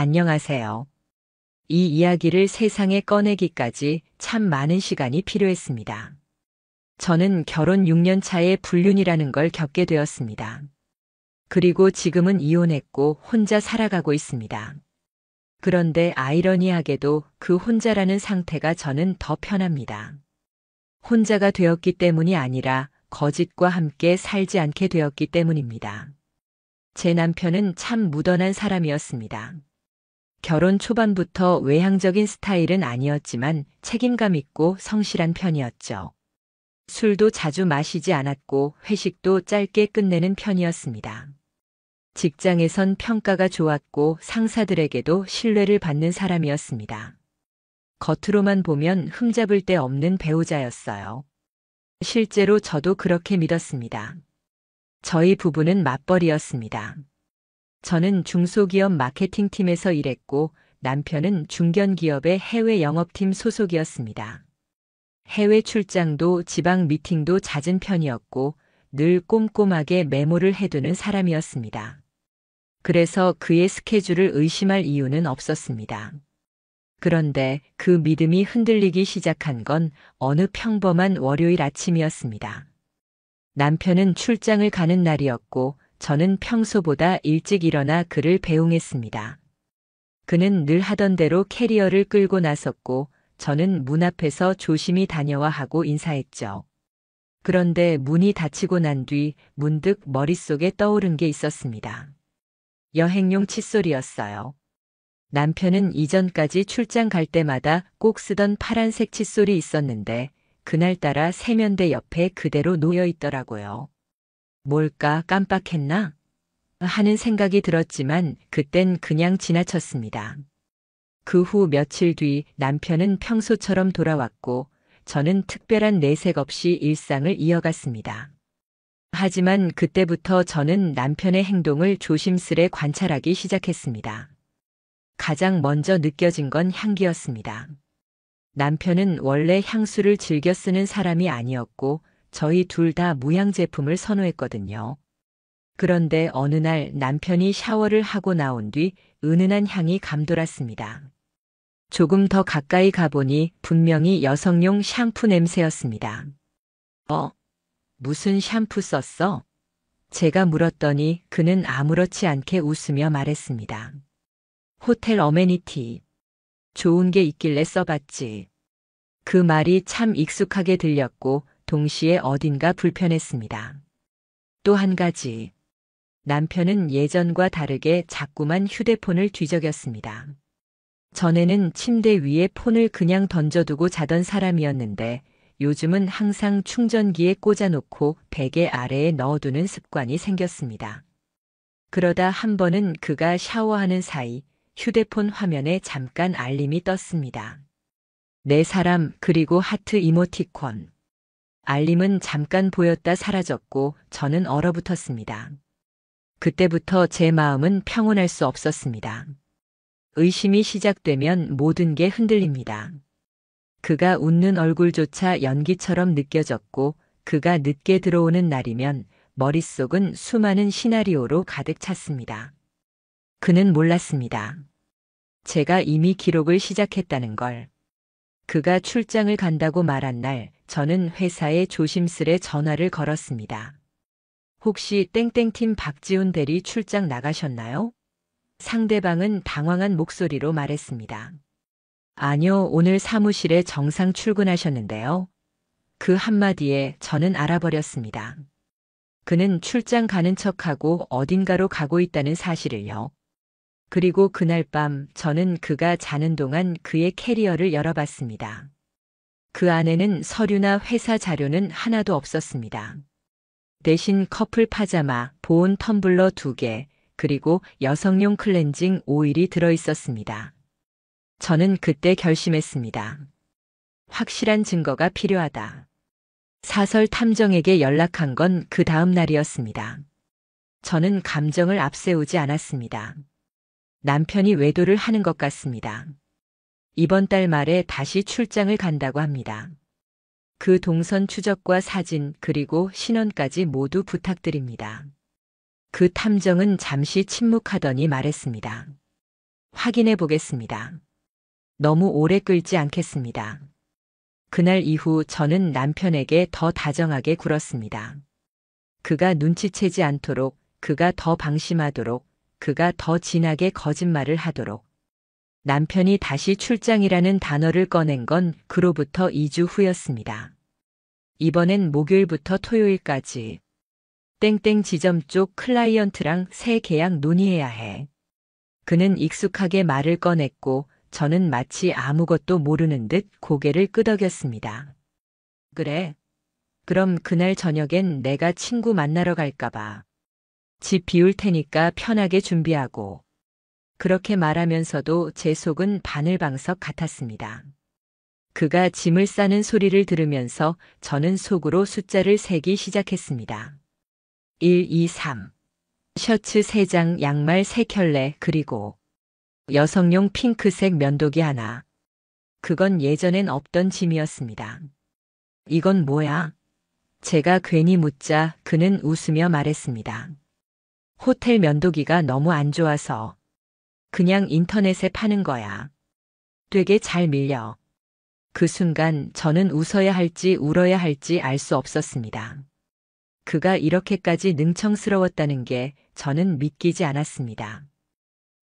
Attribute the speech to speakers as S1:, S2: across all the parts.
S1: 안녕하세요. 이 이야기를 세상에 꺼내기까지 참 많은 시간이 필요했습니다. 저는 결혼 6년 차에 불륜이라는 걸 겪게 되었습니다. 그리고 지금은 이혼했고 혼자 살아가고 있습니다. 그런데 아이러니하게도 그 혼자라는 상태가 저는 더 편합니다. 혼자가 되었기 때문이 아니라 거짓과 함께 살지 않게 되었기 때문입니다. 제 남편은 참 무던한 사람이었습니다. 결혼 초반부터 외향적인 스타일은 아니었지만 책임감 있고 성실한 편이었죠. 술도 자주 마시지 않았고 회식도 짧게 끝내는 편이었습니다. 직장에선 평가가 좋았고 상사들에게도 신뢰를 받는 사람이었습니다. 겉으로만 보면 흠잡을 데 없는 배우자였어요. 실제로 저도 그렇게 믿었습니다. 저희 부부는 맞벌이였습니다. 저는 중소기업 마케팅팀에서 일했고 남편은 중견기업의 해외 영업팀 소속이었습니다. 해외 출장도 지방 미팅도 잦은 편이었고 늘 꼼꼼하게 메모를 해두는 사람이었습니다. 그래서 그의 스케줄을 의심할 이유는 없었습니다. 그런데 그 믿음이 흔들리기 시작한 건 어느 평범한 월요일 아침이었습니다. 남편은 출장을 가는 날이었고 저는 평소보다 일찍 일어나 그를 배웅했습니다. 그는 늘 하던 대로 캐리어를 끌고 나섰고 저는 문 앞에서 조심히 다녀와 하고 인사했죠. 그런데 문이 닫히고 난 뒤 문득 머릿속에 떠오른 게 있었습니다. 여행용 칫솔이었어요. 남편은 이전까지 출장 갈 때마다 꼭 쓰던 파란색 칫솔이 있었는데 그날따라 세면대 옆에 그대로 놓여 있더라고요. 뭘까 깜빡했나? 하는 생각이 들었지만 그땐 그냥 지나쳤습니다. 그 후 며칠 뒤 남편은 평소처럼 돌아왔고 저는 특별한 내색 없이 일상을 이어갔습니다. 하지만 그때부터 저는 남편의 행동을 조심스레 관찰하기 시작했습니다. 가장 먼저 느껴진 건 향기였습니다. 남편은 원래 향수를 즐겨 쓰는 사람이 아니었고 저희 둘 다 무향 제품을 선호했거든요. 그런데 어느 날 남편이 샤워를 하고 나온 뒤 은은한 향이 감돌았습니다. 조금 더 가까이 가보니 분명히 여성용 샴푸 냄새였습니다. 무슨 샴푸 썼어? 제가 물었더니 그는 아무렇지 않게 웃으며 말했습니다. 호텔 어메니티. 좋은 게 있길래 써봤지. 그 말이 참 익숙하게 들렸고 동시에 어딘가 불편했습니다. 또 한 가지. 남편은 예전과 다르게 자꾸만 휴대폰을 뒤적였습니다. 전에는 침대 위에 폰을 그냥 던져두고 자던 사람이었는데 요즘은 항상 충전기에 꽂아놓고 베개 아래에 넣어두는 습관이 생겼습니다. 그러다 한 번은 그가 샤워하는 사이 휴대폰 화면에 잠깐 알림이 떴습니다. 내 사람 그리고 하트 이모티콘. 알림은 잠깐 보였다 사라졌고 저는 얼어붙었습니다. 그때부터 제 마음은 평온할 수 없었습니다. 의심이 시작되면 모든 게 흔들립니다. 그가 웃는 얼굴조차 연기처럼 느껴졌고 그가 늦게 들어오는 날이면 머릿속은 수많은 시나리오로 가득 찼습니다. 그는 몰랐습니다. 제가 이미 기록을 시작했다는 걸. 그가 출장을 간다고 말한 날 저는 회사에 조심스레 전화를 걸었습니다. 혹시 땡땡팀 박지훈 대리 출장 나가셨나요? 상대방은 당황한 목소리로 말했습니다. 아니요, 오늘 사무실에 정상 출근하셨는데요. 그 한마디에 저는 알아버렸습니다. 그는 출장 가는 척하고 어딘가로 가고 있다는 사실을요. 그리고 그날 밤 저는 그가 자는 동안 그의 캐리어를 열어봤습니다. 그 안에는 서류나 회사 자료는 하나도 없었습니다. 대신 커플 파자마, 보온 텀블러 2개, 그리고 여성용 클렌징 오일이 들어있었습니다. 저는 그때 결심했습니다. 확실한 증거가 필요하다. 사설 탐정에게 연락한 건 그 다음 날이었습니다. 저는 감정을 앞세우지 않았습니다. 남편이 외도를 하는 것 같습니다. 이번 달 말에 다시 출장을 간다고 합니다. 그 동선 추적과 사진 그리고 신원까지 모두 부탁드립니다. 그 탐정은 잠시 침묵하더니 말했습니다. 확인해 보겠습니다. 너무 오래 끌지 않겠습니다. 그날 이후 저는 남편에게 더 다정하게 굴었습니다. 그가 눈치채지 않도록, 그가 더 방심하도록, 그가 더 진하게 거짓말을 하도록. 남편이 다시 출장이라는 단어를 꺼낸 건 그로부터 2주 후였습니다. 이번엔 목요일부터 토요일까지. 땡땡 지점 쪽 클라이언트랑 새 계약 논의해야 해. 그는 익숙하게 말을 꺼냈고 저는 마치 아무것도 모르는 듯 고개를 끄덕였습니다. 그래. 그럼 그날 저녁엔 내가 친구 만나러 갈까봐. 집 비울 테니까 편하게 준비하고. 그렇게 말하면서도 제 속은 바늘방석 같았습니다. 그가 짐을 싸는 소리를 들으면서 저는 속으로 숫자를 세기 시작했습니다. 1, 2, 3. 셔츠 3장, 양말 3켤레, 그리고 여성용 핑크색 면도기 하나. 그건 예전엔 없던 짐이었습니다. 이건 뭐야? 제가 괜히 묻자 그는 웃으며 말했습니다. 호텔 면도기가 너무 안 좋아서 그냥 인터넷에 파는 거야. 되게 잘 밀려. 그 순간 저는 웃어야 할지 울어야 할지 알 수 없었습니다. 그가 이렇게까지 능청스러웠다는 게 저는 믿기지 않았습니다.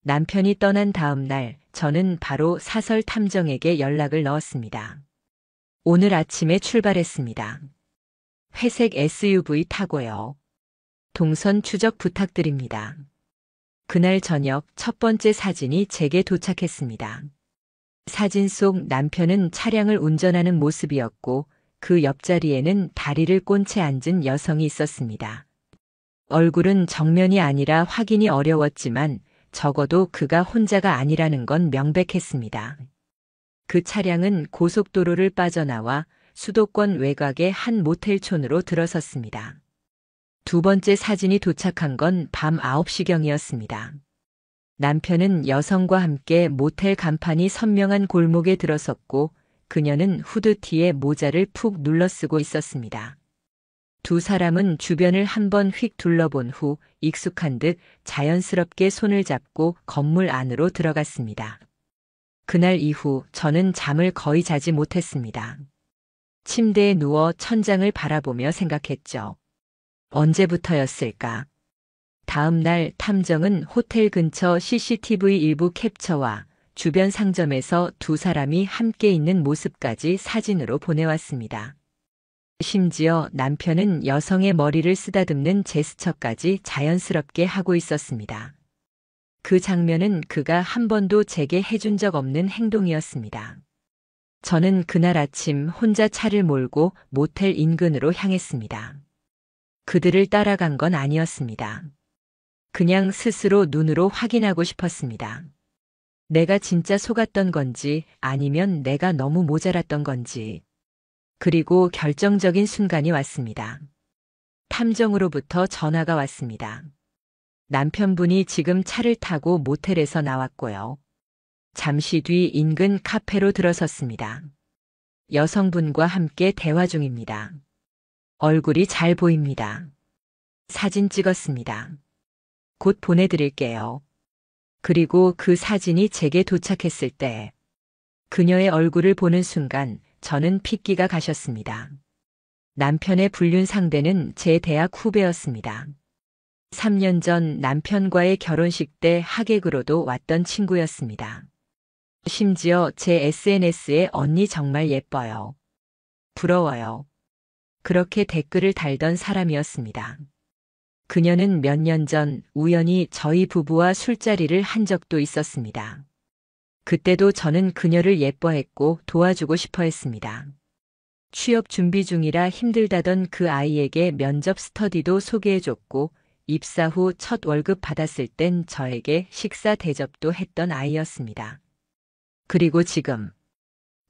S1: 남편이 떠난 다음 날 저는 바로 사설 탐정에게 연락을 넣었습니다. 오늘 아침에 출발했습니다. 회색 SUV 타고요. 동선 추적 부탁드립니다. 그날 저녁 첫 번째 사진이 제게 도착했습니다. 사진 속 남편은 차량을 운전하는 모습이었고 그 옆자리에는 다리를 꼰 채 앉은 여성이 있었습니다. 얼굴은 정면이 아니라 확인이 어려웠지만 적어도 그가 혼자가 아니라는 건 명백했습니다. 그 차량은 고속도로를 빠져나와 수도권 외곽의 한 모텔촌으로 들어섰습니다. 두 번째 사진이 도착한 건 밤 9시경이었습니다. 남편은 여성과 함께 모텔 간판이 선명한 골목에 들어섰고 그녀는 후드티에 모자를 푹 눌러쓰고 있었습니다. 두 사람은 주변을 한번 휙 둘러본 후 익숙한 듯 자연스럽게 손을 잡고 건물 안으로 들어갔습니다. 그날 이후 저는 잠을 거의 자지 못했습니다. 침대에 누워 천장을 바라보며 생각했죠. 언제부터였을까? 다음 날 탐정은 호텔 근처 CCTV 일부 캡처와 주변 상점에서 두 사람이 함께 있는 모습까지 사진으로 보내왔습니다. 심지어 남편은 여성의 머리를 쓰다듬는 제스처까지 자연스럽게 하고 있었습니다. 그 장면은 그가 한 번도 제게 해준 적 없는 행동이었습니다. 저는 그날 아침 혼자 차를 몰고 모텔 인근으로 향했습니다. 그들을 따라간 건 아니었습니다. 그냥 스스로 눈으로 확인하고 싶었습니다. 내가 진짜 속았던 건지 아니면 내가 너무 모자랐던 건지. 그리고 결정적인 순간이 왔습니다. 탐정으로부터 전화가 왔습니다. 남편분이 지금 차를 타고 모텔에서 나왔고요. 잠시 뒤 인근 카페로 들어섰습니다. 여성분과 함께 대화 중입니다. 얼굴이 잘 보입니다. 사진 찍었습니다. 곧 보내드릴게요. 그리고 그 사진이 제게 도착했을 때 그녀의 얼굴을 보는 순간 저는 핏기가 가셨습니다. 남편의 불륜 상대는 제 대학 후배였습니다. 3년 전 남편과의 결혼식 때 하객으로도 왔던 친구였습니다. 심지어 제 SNS에 언니 정말 예뻐요. 부러워요. 그렇게 댓글을 달던 사람이었습니다. 그녀는 몇 년 전 우연히 저희 부부와 술자리를 한 적도 있었습니다. 그때도 저는 그녀를 예뻐했고 도와주고 싶어 했습니다. 취업 준비 중이라 힘들다던 그 아이에게 면접 스터디도 소개해줬고 입사 후 첫 월급 받았을 땐 저에게 식사 대접도 했던 아이였습니다. 그리고 지금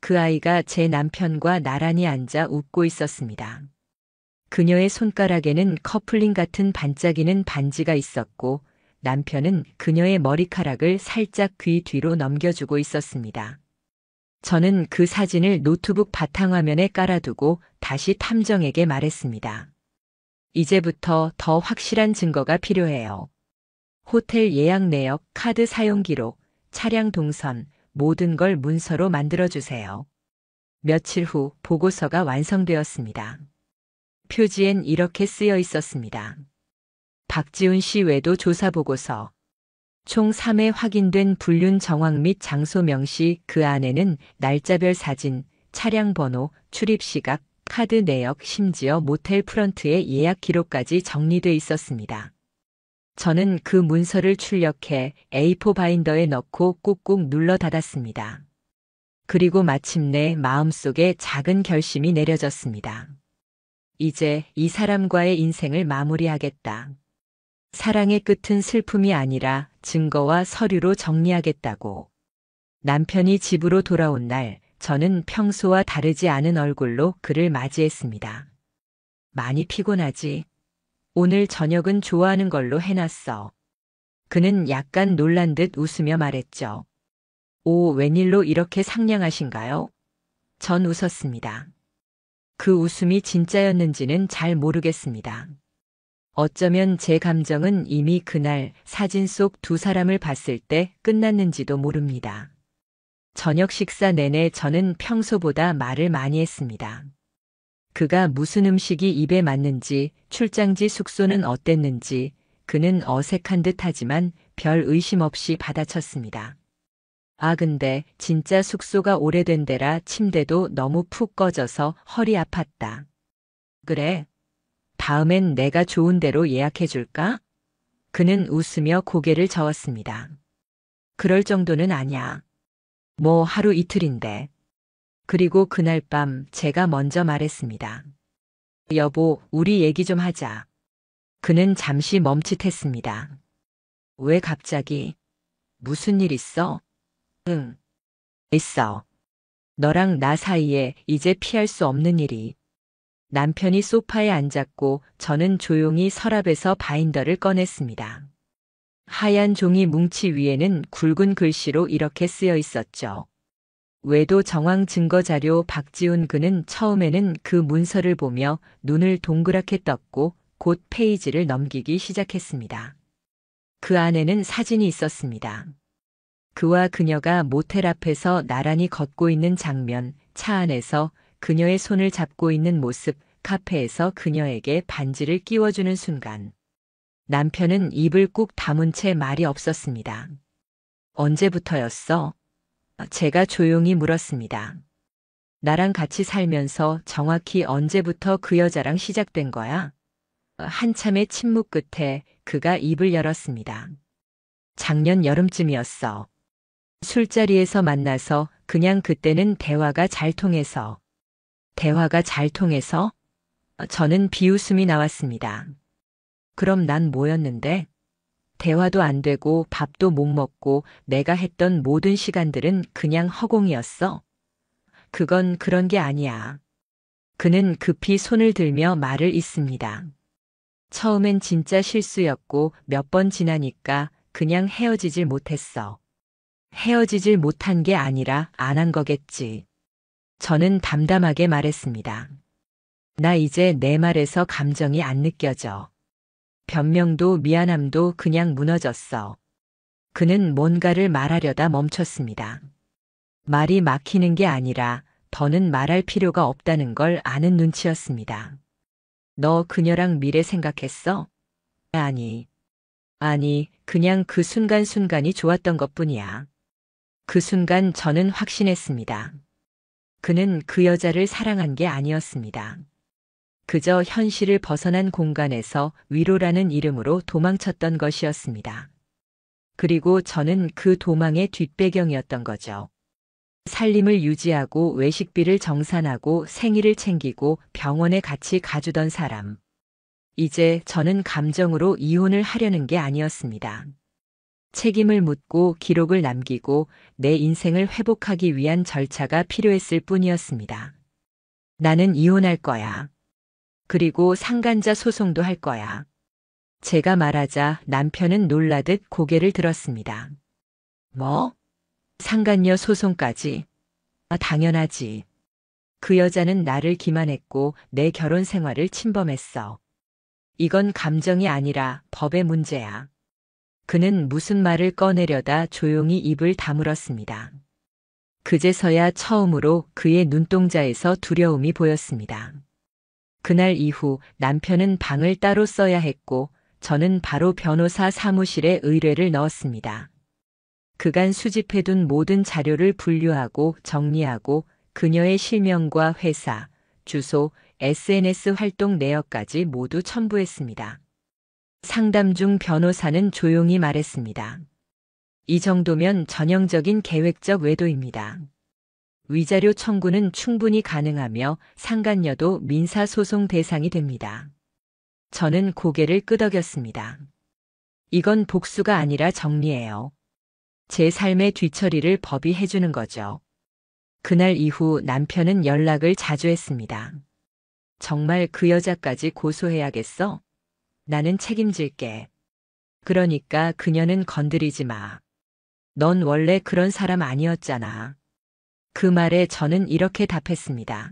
S1: 그 아이가 제 남편과 나란히 앉아 웃고 있었습니다. 그녀의 손가락에는 커플링 같은 반짝이는 반지가 있었고 남편은 그녀의 머리카락을 살짝 귀 뒤로 넘겨주고 있었습니다. 저는 그 사진을 노트북 바탕화면에 깔아두고 다시 탐정에게 말했습니다. 이제부터 더 확실한 증거가 필요해요. 호텔 예약 내역, 카드 사용 기록, 차량 동선, 모든 걸 문서로 만들어주세요. 며칠 후 보고서가 완성되었습니다. 표지엔 이렇게 쓰여 있었습니다. 박지훈 씨 외도 조사 보고서. 총 3회 확인된 불륜 정황 및 장소 명시, 그 안에는 날짜별 사진, 차량 번호, 출입 시각, 카드 내역, 심지어 모텔 프런트의 예약 기록까지 정리돼 있었습니다. 저는 그 문서를 출력해 A4 바인더에 넣고 꾹꾹 눌러 닫았습니다. 그리고 마침내 마음속에 작은 결심이 내려졌습니다. 이제 이 사람과의 인생을 마무리하겠다. 사랑의 끝은 슬픔이 아니라 증거와 서류로 정리하겠다고. 남편이 집으로 돌아온 날, 저는 평소와 다르지 않은 얼굴로 그를 맞이했습니다. 많이 피곤하지? 오늘 저녁은 좋아하는 걸로 해놨어. 그는 약간 놀란 듯 웃으며 말했죠. 오, 웬일로 이렇게 상냥하신가요? 전 웃었습니다. 그 웃음이 진짜였는지는 잘 모르겠습니다. 어쩌면 제 감정은 이미 그날 사진 속 두 사람을 봤을 때 끝났는지도 모릅니다. 저녁 식사 내내 저는 평소보다 말을 많이 했습니다. 그가 무슨 음식이 입에 맞는지, 출장지 숙소는 어땠는지, 그는 어색한 듯 하지만 별 의심 없이 받아쳤습니다. 아, 근데 진짜 숙소가 오래된 데라 침대도 너무 푹 꺼져서 허리 아팠다. 그래? 다음엔 내가 좋은 데로 예약해 줄까? 그는 웃으며 고개를 저었습니다. 그럴 정도는 아냐. 뭐 하루 이틀인데. 그리고 그날 밤 제가 먼저 말했습니다. 여보, 우리 얘기 좀 하자. 그는 잠시 멈칫했습니다. 왜 갑자기? 무슨 일 있어? 응. 있어. 너랑 나 사이에 이제 피할 수 없는 일이. 남편이 소파에 앉았고 저는 조용히 서랍에서 바인더를 꺼냈습니다. 하얀 종이 뭉치 위에는 굵은 글씨로 이렇게 쓰여 있었죠. 외도 정황 증거 자료 박지훈. 그는 처음에는 그 문서를 보며 눈을 동그랗게 떴고 곧 페이지를 넘기기 시작했습니다. 그 안에는 사진이 있었습니다. 그와 그녀가 모텔 앞에서 나란히 걷고 있는 장면, 차 안에서 그녀의 손을 잡고 있는 모습, 카페에서 그녀에게 반지를 끼워주는 순간. 남편은 입을 꾹 다문 채 말이 없었습니다. 언제부터였어? 제가 조용히 물었습니다. 나랑 같이 살면서 정확히 언제부터 그 여자랑 시작된 거야? 한참의 침묵 끝에 그가 입을 열었습니다. 작년 여름쯤이었어. 술자리에서 만나서 그냥 그때는 대화가 잘 통해서. 대화가 잘 통해서? 저는 비웃음이 나왔습니다. 그럼 난 뭐였는데? 대화도 안 되고 밥도 못 먹고 내가 했던 모든 시간들은 그냥 허공이었어. 그건 그런 게 아니야. 그는 급히 손을 들며 말을 잇습니다. 처음엔 진짜 실수였고 몇 번 지나니까 그냥 헤어지질 못했어. 헤어지질 못한 게 아니라 안 한 거겠지. 저는 담담하게 말했습니다. 나 이제 내 말에서 감정이 안 느껴져. 변명도 미안함도 그냥 무너졌어. 그는 뭔가를 말하려다 멈췄습니다. 말이 막히는 게 아니라 더는 말할 필요가 없다는 걸 아는 눈치였습니다. 너 그녀랑 미래 생각했어? 아니, 그냥 그 순간순간이 좋았던 것뿐이야. 그 순간 저는 확신했습니다. 그는 그 여자를 사랑한 게 아니었습니다. 그저 현실을 벗어난 공간에서 위로라는 이름으로 도망쳤던 것이었습니다. 그리고 저는 그 도망의 뒷배경이었던 거죠. 살림을 유지하고 외식비를 정산하고 생일을 챙기고 병원에 같이 가주던 사람. 이제 저는 감정으로 이혼을 하려는 게 아니었습니다. 책임을 묻고 기록을 남기고 내 인생을 회복하기 위한 절차가 필요했을 뿐이었습니다. 나는 이혼할 거야. 그리고 상간자 소송도 할 거야. 제가 말하자 남편은 놀라듯 고개를 들었습니다. 뭐? 상간녀 소송까지? 당연하지. 그 여자는 나를 기만했고 내 결혼 생활을 침범했어. 이건 감정이 아니라 법의 문제야. 그는 무슨 말을 꺼내려다 조용히 입을 다물었습니다. 그제서야 처음으로 그의 눈동자에서 두려움이 보였습니다. 그날 이후 남편은 방을 따로 써야 했고 저는 바로 변호사 사무실에 의뢰를 넣었습니다. 그간 수집해둔 모든 자료를 분류하고 정리하고 그녀의 실명과 회사, 주소, SNS 활동 내역까지 모두 첨부했습니다. 상담 중 변호사는 조용히 말했습니다. 이 정도면 전형적인 계획적 외도입니다. 위자료 청구는 충분히 가능하며 상간녀도 민사소송 대상이 됩니다. 저는 고개를 끄덕였습니다. 이건 복수가 아니라 정리예요. 제 삶의 뒤처리를 법이 해주는 거죠. 그날 이후 남편은 연락을 자주 했습니다. 정말 그 여자까지 고소해야겠어? 나는 책임질게. 그러니까 그녀는 건드리지 마. 넌 원래 그런 사람 아니었잖아. 그 말에 저는 이렇게 답했습니다.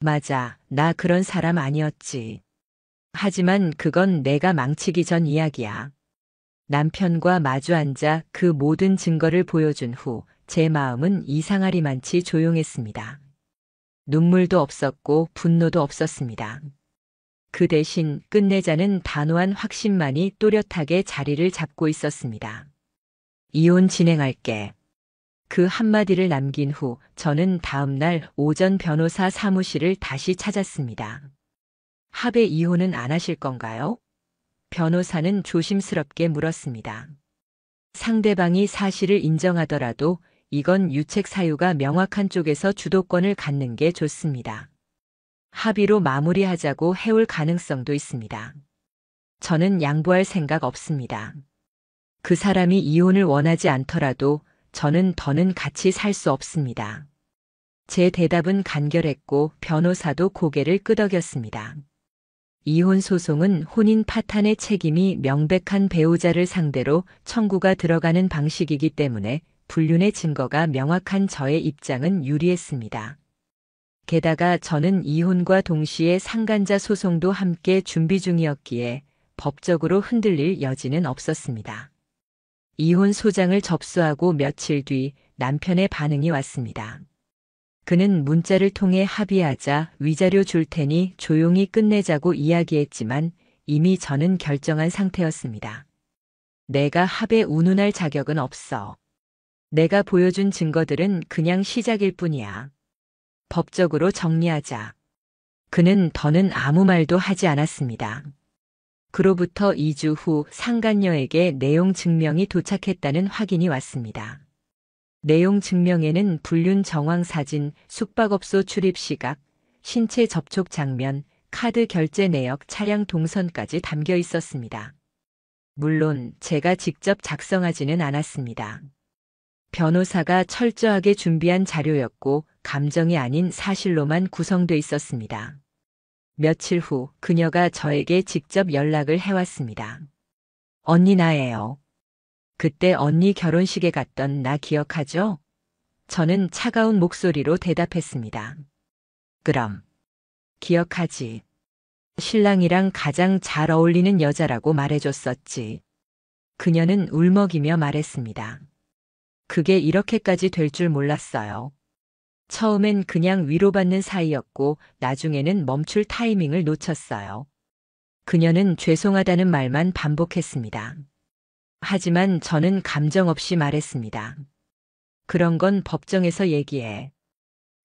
S1: 맞아, 나 그런 사람 아니었지. 하지만 그건 내가 망치기 전 이야기야. 남편과 마주 앉아 그 모든 증거를 보여준 후 제 마음은 이상하리만치 조용했습니다. 눈물도 없었고 분노도 없었습니다. 그 대신 끝내자는 단호한 확신만이 또렷하게 자리를 잡고 있었습니다. 이혼 진행할게. 그 한마디를 남긴 후 저는 다음 날 오전 변호사 사무실을 다시 찾았습니다. 합의 이혼은 안 하실 건가요? 변호사는 조심스럽게 물었습니다. 상대방이 사실을 인정하더라도 이건 유책 사유가 명확한 쪽에서 주도권을 갖는 게 좋습니다. 합의로 마무리하자고 해올 가능성도 있습니다. 저는 양보할 생각 없습니다. 그 사람이 이혼을 원하지 않더라도 저는 더는 같이 살 수 없습니다. 제 대답은 간결했고 변호사도 고개를 끄덕였습니다. 이혼 소송은 혼인 파탄의 책임이 명백한 배우자를 상대로 청구가 들어가는 방식이기 때문에 불륜의 증거가 명확한 저의 입장은 유리했습니다. 게다가 저는 이혼과 동시에 상간자 소송도 함께 준비 중이었기에 법적으로 흔들릴 여지는 없었습니다. 이혼 소장을 접수하고 며칠 뒤 남편의 반응이 왔습니다. 그는 문자를 통해 합의하자 위자료 줄 테니 조용히 끝내자고 이야기했지만 이미 저는 결정한 상태였습니다. 내가 합에 운운할 자격은 없어. 내가 보여준 증거들은 그냥 시작일 뿐이야. 법적으로 정리하자. 그는 더는 아무 말도 하지 않았습니다. 그로부터 2주 후 상간녀에게 내용 증명이 도착했다는 확인이 왔습니다. 내용 증명에는 불륜 정황 사진, 숙박업소 출입 시각, 신체 접촉 장면, 카드 결제 내역, 차량 동선까지 담겨 있었습니다. 물론 제가 직접 작성하지는 않았습니다. 변호사가 철저하게 준비한 자료였고 감정이 아닌 사실로만 구성돼 있었습니다. 며칠 후 그녀가 저에게 직접 연락을 해왔습니다. 언니 나예요. 그때 언니 결혼식에 갔던 나 기억하죠? 저는 차가운 목소리로 대답했습니다. 그럼. 기억하지. 신랑이랑 가장 잘 어울리는 여자라고 말해줬었지. 그녀는 울먹이며 말했습니다. 그게 이렇게까지 될 줄 몰랐어요. 처음엔 그냥 위로받는 사이였고 나중에는 멈출 타이밍을 놓쳤어요. 그녀는 죄송하다는 말만 반복했습니다. 하지만 저는 감정 없이 말했습니다. 그런 건 법정에서 얘기해.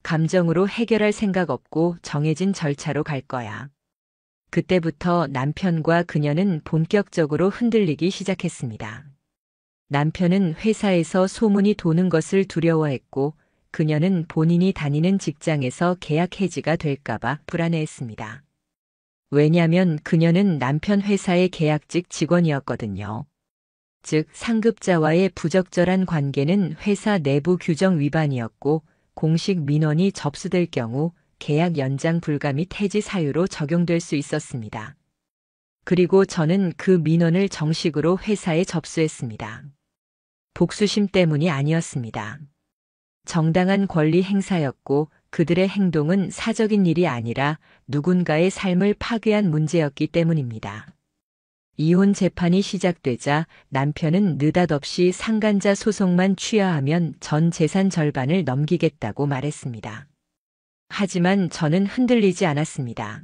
S1: 감정으로 해결할 생각 없고 정해진 절차로 갈 거야. 그때부터 남편과 그녀는 본격적으로 흔들리기 시작했습니다. 남편은 회사에서 소문이 도는 것을 두려워했고 그녀는 본인이 다니는 직장에서 계약 해지가 될까봐 불안해했습니다. 왜냐면 그녀는 남편 회사의 계약직 직원이었거든요. 즉 상급자와의 부적절한 관계는 회사 내부 규정 위반이었고 공식 민원이 접수될 경우 계약 연장 불가 및 해지 사유로 적용될 수 있었습니다. 그리고 저는 그 민원을 정식으로 회사에 접수했습니다. 복수심 때문이 아니었습니다. 정당한 권리 행사였고 그들의 행동은 사적인 일이 아니라 누군가의 삶을 파괴한 문제였기 때문입니다. 이혼 재판이 시작되자 남편은 느닷없이 상간자 소송만 취하하면 전 재산 절반을 넘기겠다고 말했습니다. 하지만 저는 흔들리지 않았습니다.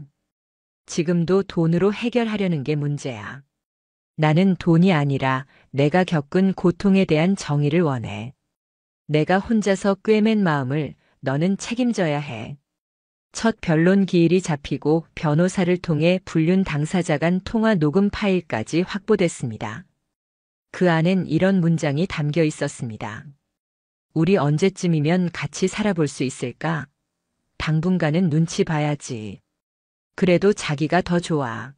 S1: 지금도 돈으로 해결하려는 게 문제야. 나는 돈이 아니라 내가 겪은 고통에 대한 정의를 원해. 내가 혼자서 꿰맨 마음을 너는 책임져야 해. 첫 변론 기일이 잡히고 변호사를 통해 불륜 당사자 간 통화 녹음 파일까지 확보됐습니다. 그 안엔 이런 문장이 담겨 있었습니다. 우리 언제쯤이면 같이 살아볼 수 있을까? 당분간은 눈치 봐야지. 그래도 자기가 더 좋아.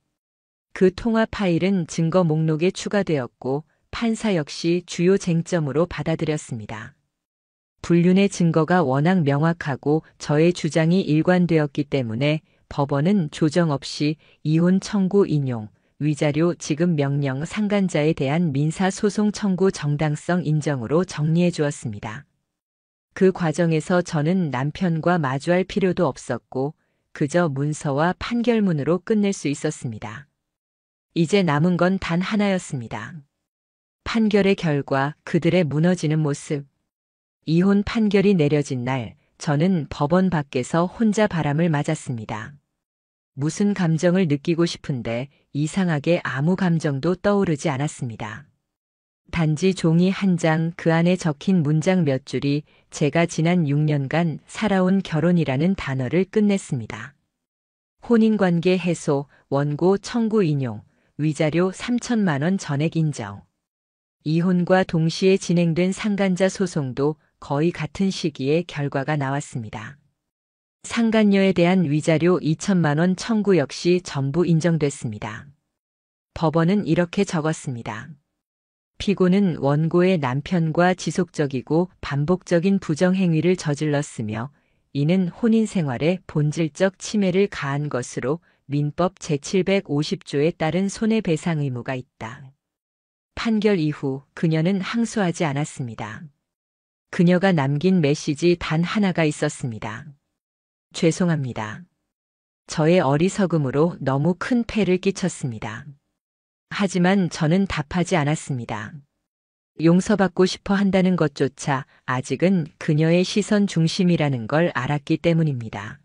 S1: 그 통화 파일은 증거 목록에 추가되었고 판사 역시 주요 쟁점으로 받아들였습니다. 불륜의 증거가 워낙 명확하고 저의 주장이 일관되었기 때문에 법원은 조정 없이 이혼 청구 인용, 위자료 지급 명령 상간자에 대한 민사소송 청구 정당성 인정으로 정리해 주었습니다. 그 과정에서 저는 남편과 마주할 필요도 없었고 그저 문서와 판결문으로 끝낼 수 있었습니다. 이제 남은 건 단 하나였습니다. 판결의 결과, 그들의 무너지는 모습. 이혼 판결이 내려진 날, 저는 법원 밖에서 혼자 바람을 맞았습니다. 무슨 감정을 느끼고 싶은데 이상하게 아무 감정도 떠오르지 않았습니다. 단지 종이 한 장, 그 안에 적힌 문장 몇 줄이 제가 지난 6년간 살아온 결혼이라는 단어를 끝냈습니다. 혼인관계 해소, 원고 청구 인용, 위자료 3천만 원 전액 인정. 이혼과 동시에 진행된 상간자 소송도 거의 같은 시기에 결과가 나왔습니다. 상간녀에 대한 위자료 2천만 원 청구 역시 전부 인정됐습니다. 법원은 이렇게 적었습니다. 피고는 원고의 남편과 지속적이고 반복적인 부정행위를 저질렀으며 이는 혼인 생활에 본질적 침해를 가한 것으로 민법 제750조에 따른 손해배상 의무가 있다. 판결 이후 그녀는 항소하지 않았습니다. 그녀가 남긴 메시지 단 하나가 있었습니다. 죄송합니다. 저의 어리석음으로 너무 큰 폐를 끼쳤습니다. 하지만 저는 답하지 않았습니다. 용서받고 싶어 한다는 것조차 아직은 그녀의 시선 중심이라는 걸 알았기 때문입니다.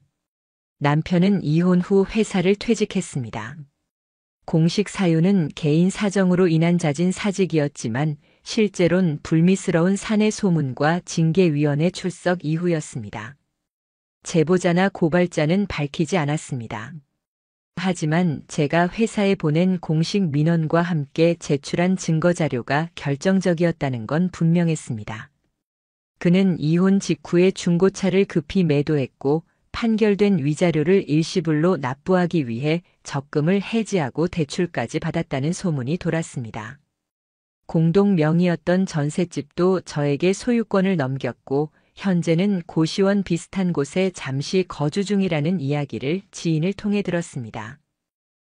S1: 남편은 이혼 후 회사를 퇴직했습니다. 공식 사유는 개인 사정으로 인한 잦은 사직이었지만 실제론 불미스러운 사내 소문과 징계위원회 출석 이후였습니다. 제보자나 고발자는 밝히지 않았습니다. 하지만 제가 회사에 보낸 공식 민원과 함께 제출한 증거자료가 결정적이었다는 건 분명했습니다. 그는 이혼 직후에 중고차를 급히 매도했고 판결된 위자료를 일시불로 납부하기 위해 적금을 해지하고 대출까지 받았다는 소문이 돌았습니다. 공동 명의였던 전셋집도 저에게 소유권을 넘겼고 현재는 고시원 비슷한 곳에 잠시 거주 중이라는 이야기를 지인을 통해 들었습니다.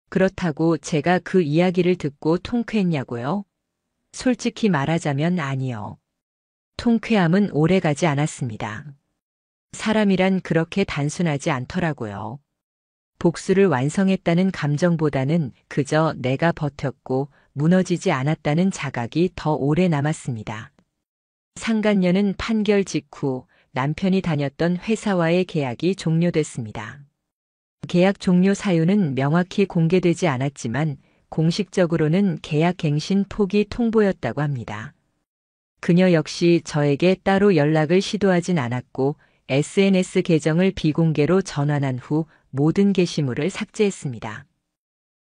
S1: 그렇다고 제가 그 이야기를 듣고 통쾌했냐고요? 솔직히 말하자면 아니요. 통쾌함은 오래가지 않았습니다. 사람이란 그렇게 단순하지 않더라고요. 복수를 완성했다는 감정보다는 그저 내가 버텼고 무너지지 않았다는 자각이 더 오래 남았습니다. 상간녀는 판결 직후 남편이 다녔던 회사와의 계약이 종료됐습니다. 계약 종료 사유는 명확히 공개되지 않았지만 공식적으로는 계약 갱신 포기 통보였다고 합니다. 그녀 역시 저에게 따로 연락을 시도하진 않았고 SNS 계정을 비공개로 전환한 후 모든 게시물을 삭제했습니다.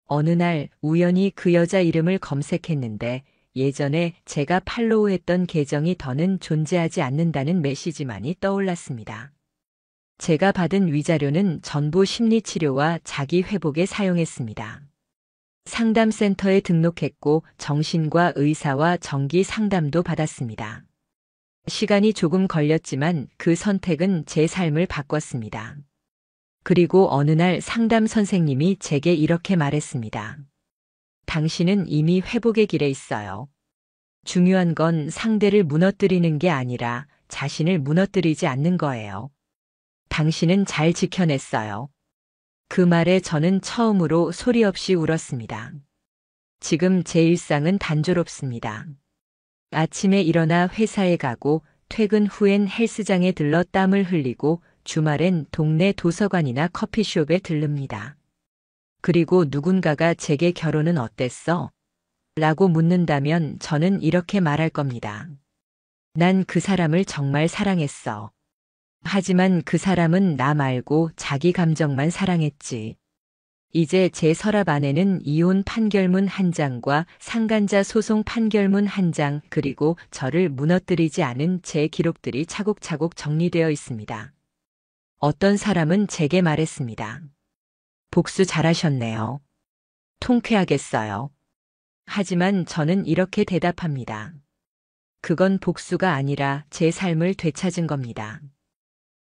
S1: 어느 날 우연히 그 여자 이름을 검색했는데 예전에 제가 팔로우했던 계정이 더는 존재하지 않는다는 메시지만이 떠올랐습니다. 제가 받은 위자료는 전부 심리치료와 자기 회복에 사용했습니다. 상담센터에 등록했고 정신과 의사와 정기 상담도 받았습니다. 시간이 조금 걸렸지만 그 선택은 제 삶을 바꿨습니다. 그리고 어느 날 상담 선생님이 제게 이렇게 말했습니다. 당신은 이미 회복의 길에 있어요. 중요한 건 상대를 무너뜨리는 게 아니라 자신을 무너뜨리지 않는 거예요. 당신은 잘 지켜냈어요. 그 말에 저는 처음으로 소리 없이 울었습니다. 지금 제 일상은 단조롭습니다. 아침에 일어나 회사에 가고 퇴근 후엔 헬스장에 들러 땀을 흘리고 주말엔 동네 도서관이나 커피숍에 들릅니다. 그리고 누군가가 제게 결혼은 어땠어? 라고 묻는다면 저는 이렇게 말할 겁니다. 난 그 사람을 정말 사랑했어. 하지만 그 사람은 나 말고 자기 감정만 사랑했지. 이제 제 서랍 안에는 이혼 판결문 한 장과 상간자 소송 판결문 한 장, 그리고 저를 무너뜨리지 않은 제 기록들이 차곡차곡 정리되어 있습니다. 어떤 사람은 제게 말했습니다. 복수 잘하셨네요. 통쾌하겠어요. 하지만 저는 이렇게 대답합니다. 그건 복수가 아니라 제 삶을 되찾은 겁니다.